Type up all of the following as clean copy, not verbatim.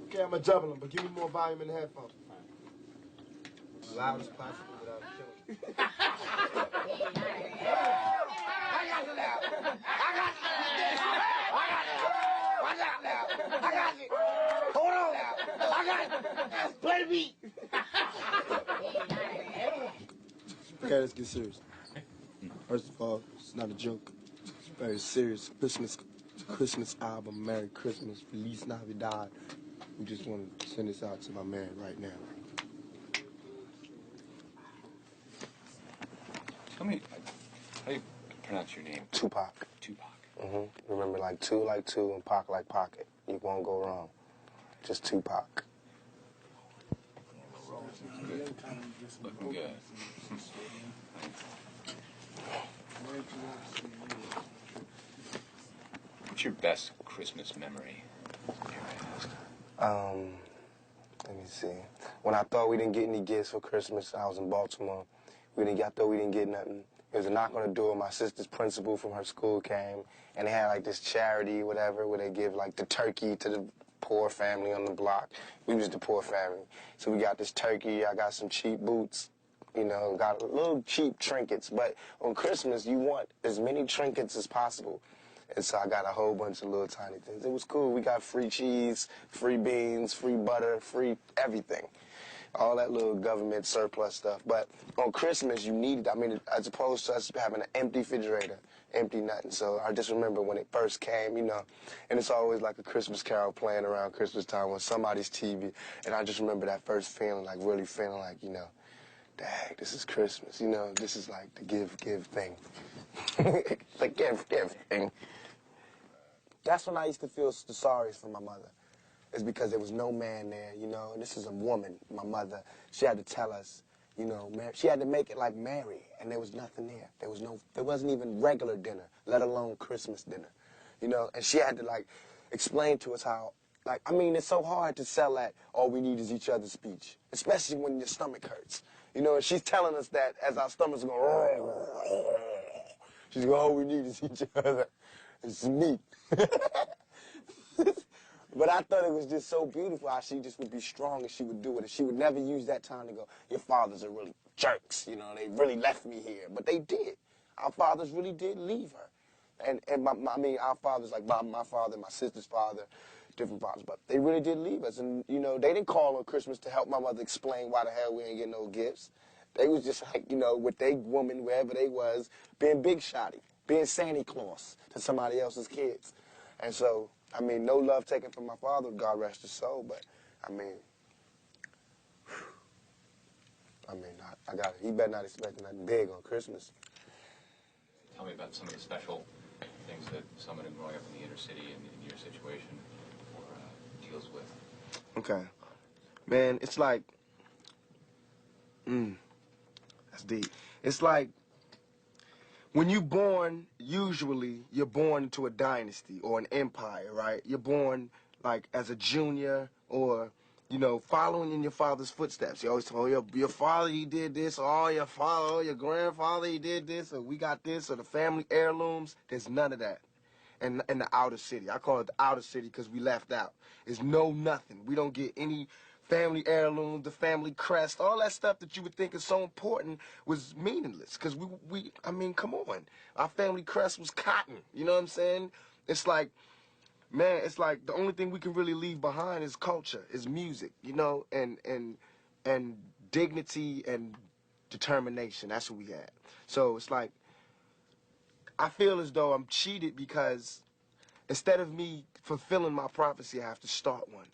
Okay, I'm gonna double them, but give me more volume in the headphones. Loud as possible without killing. I got it now. I got it. Watch out now. I got it. Hold on now. I got it. Play the beat. Okay, let's get serious. First of all, it's not a joke. It's very serious. Christmas album, Merry Christmas, Feliz Navidad. We just want to send this out to my man right now. Tell me, how do you pronounce your name? Tupac. Tupac. Remember, like two and Pac like pocket. You won't go wrong. Just Tupac. Good. Looking good. What's your best Christmas memory? Let me see. When I thought we didn't get any gifts for Christmas, I was in Baltimore. I thought we didn't get nothing. There was a knock on the door. My sister's principal from her school came, and they had like this charity, whatever, where they give like the turkey to the poor family on the block. We was the poor family. So we got this turkey. I got some cheap boots. You know, got little cheap trinkets. But on Christmas, you want as many trinkets as possible. And so I got a whole bunch of little tiny things. It was cool. We got free cheese, free beans, free butter, free everything. All that little government surplus stuff. But on Christmas, you need it. I mean, as opposed to us having an empty refrigerator, empty nothing. So I just remember when it first came, you know, and it's always like a Christmas carol playing around Christmas time on somebody's TV. And I just remember that first feeling, like really feeling like, you know, dang, this is Christmas. You know, this is like the give thing. The give thing. That's when I used to feel the sorriest for my mother. It's because there was no man there, you know, and this is a woman, my mother. She had to tell us, you know, she had to make it like Mary, and there was nothing there. There wasn't even regular dinner, let alone Christmas dinner, you know, and she had to, like, explain to us how, like, I mean, it's so hard to sell that all we need is each other's speech, especially when your stomach hurts, you know, and she's telling us that as our stomachs go, she's going, all we need is each other. It's meat. But I thought it was just so beautiful how she just would be strong and she would do it. And she would never use that time to go, your fathers are really jerks, you know, they really left me here. But they did. Our fathers really did leave her. And our fathers, like my father, my sister's father, different fathers, but they really did leave us. And, you know, they didn't call on Christmas to help my mother explain why the hell we ain't getting no gifts. They was just like, you know, with they woman, wherever they was, being big shotty, being Santa Claus to somebody else's kids. And so, I mean, no love taken from my father, God rest his soul, but, I mean, I got it. He better not expect nothing big on Christmas. Tell me about some of the special things that someone growing up in the inner city and in your situation deals with. Okay. Man, it's like, that's deep. It's like, when you're born, usually you're born into a dynasty or an empire, right? You're born like as a junior or, you know, following in your father's footsteps. You always tell your father, he did this, or your father, or your grandfather, he did this, or we got this, or the family heirlooms. There's none of that in the outer city. I call it the outer city because we left out. There's nothing. We don't get any family heirloom, the family crest, all that stuff that you would think is so important was meaningless. Because I mean, come on. Our family crest was cotton. You know what I'm saying? It's like, man, it's like the only thing we can really leave behind is culture, is music, you know, and dignity and determination. That's what we had. So it's like, I feel as though I'm cheated because instead of me fulfilling my prophecy, I have to start one.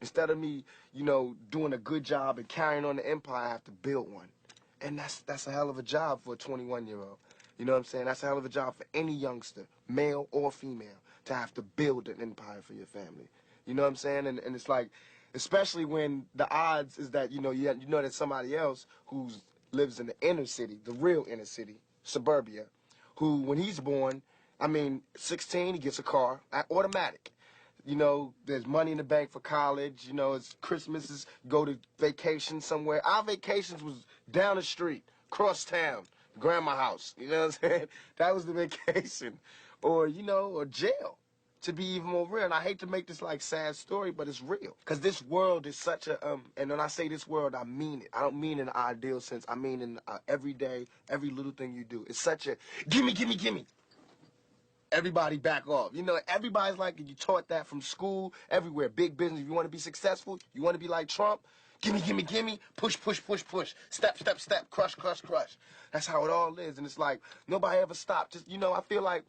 Instead of me, you know, doing a good job and carrying on the empire, I have to build one. And that's a hell of a job for a 21-year-old. You know what I'm saying? That's a hell of a job for any youngster, male or female, to have to build an empire for your family. You know what I'm saying? And it's like, especially when the odds is that, you know that somebody else who lives in the inner city, the real inner city, suburbia, who, when he's born, I mean, 16, he gets a car, automatic. You know, there's money in the bank for college. You know, it's Christmas, go to vacation somewhere. Our vacations was down the street, cross town, grandma's house. You know what I'm saying? That was the vacation. Or, you know, or jail. to be even more real. And I hate to make this like sad story, but it's real. Because this world is such a, and when I say this world, I mean it. I don't mean in an ideal sense. I mean in every day, every little thing you do. It's such a, gimme, gimme, gimme. Everybody back off. You know, everybody's like, you taught that from school, everywhere. Big business. If you want to be successful, you want to be like Trump, gimme, gimme, gimme, push, push, push, push, step, step, step, crush, crush, crush. That's how it all is. And it's like, nobody ever stopped. Just, you know, I feel like,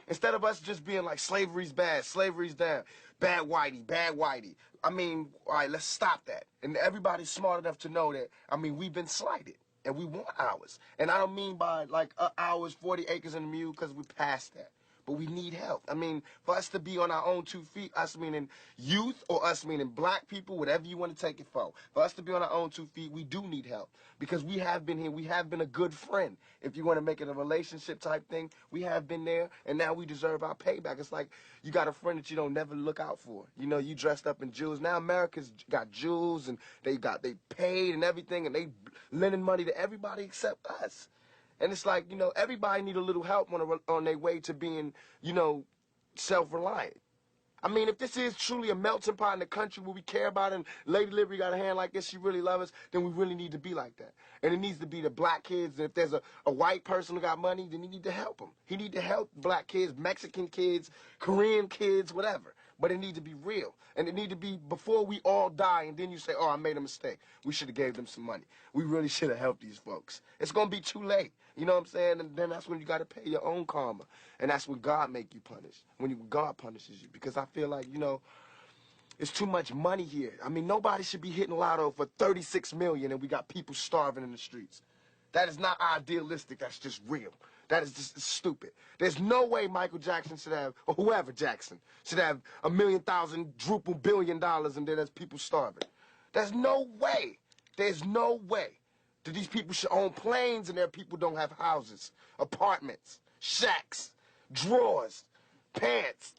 instead of us just being like, slavery's bad, slavery's down, bad whitey, bad whitey. I mean, all right, let's stop that. And everybody's smart enough to know that, I mean, we've been slighted. And we want ours. And I don't mean by, like, ours, 40 acres and a mule, because we're past that. But we need help. I mean, for us to be on our own 2 feet, us meaning youth or us meaning black people, whatever you want to take it for us to be on our own 2 feet, we do need help. Because we have been here. We have been a good friend. If you want to make it a relationship type thing, we have been there, and now we deserve our payback. It's like you got a friend that you don't never look out for. You know, you dressed up in jewels. Now America's got jewels, and they paid and everything, and they lending money to everybody except us. And it's like, you know, everybody need a little help on their way to being, you know, self-reliant. I mean, if this is truly a melting pot in the country where we care about it and Lady Liberty got a hand like this, she really loves us, then we really need to be like that. And it needs to be the black kids. And if there's a white person who got money, then he need to help them. He need to help black kids, Mexican kids, Korean kids, whatever. But it need to be real. And it need to be before we all die and then you say, oh, I made a mistake. We should have gave them some money. We really should have helped these folks. It's going to be too late. You know what I'm saying? And then that's when you got to pay your own karma. And that's when God make you punish. When God punishes you. Because I feel like, you know, it's too much money here. I mean, nobody should be hitting lotto for $36 million and we got people starving in the streets. That is not idealistic. That's just real. That is just stupid. There's no way Michael Jackson should have, or whoever Jackson, should have $1 million, $1 billion, and then there's people starving. There's no way. There's no way that these people should own planes and their people don't have houses, apartments, shacks, drawers, pants.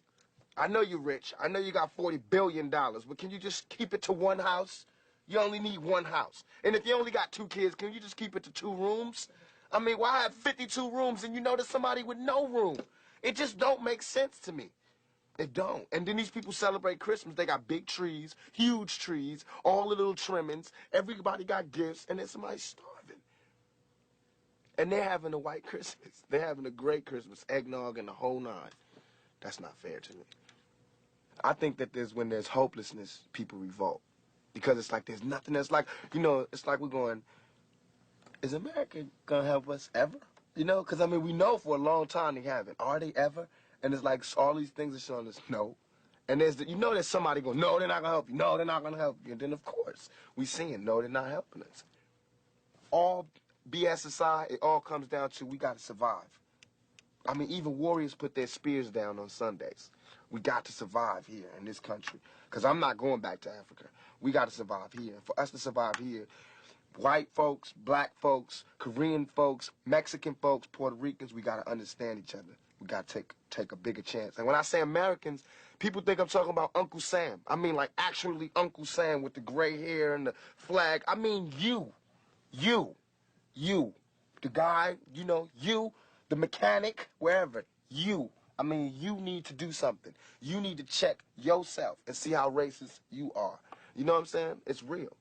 I know you're rich. I know you got $40 billion, but can you just keep it to one house? You only need one house. And if you only got 2 kids, can you just keep it to 2 rooms? I mean, why have 52 rooms and you know there's somebody with no room? It just don't make sense to me. It don't. And then these people celebrate Christmas. They got big trees, huge trees, all the little trimmings. Everybody got gifts, and then somebody's starving. And they're having a white Christmas. They're having a great Christmas, eggnog and the whole 9. That's not fair to me. I think that when there's hopelessness, people revolt. Because it's like there's nothing else. Like, you know, it's like we're going, is America going to help us ever? You know, because, I mean, we know for a long time they haven't. Are they ever? And it's like all these things are showing us no. And you know there's somebody going, no, they're not going to help you. No, they're not going to help you. And then, of course, we seeing, no, they're not helping us. All BS aside, it all comes down to we got to survive. I mean, even warriors put their spears down on Sundays. We got to survive here in this country. Because I'm not going back to Africa. We got to survive here. And for us to survive here, white folks, black folks, Korean folks, Mexican folks, Puerto Ricans, we got to understand each other. We got to take a bigger chance. And when I say Americans, people think I'm talking about Uncle Sam. I mean, like, actually Uncle Sam with the gray hair and the flag. I mean, you, the guy, you know, you, the mechanic, wherever, you. I mean, you need to do something. You need to check yourself and see how racist you are. You know what I'm saying? It's real.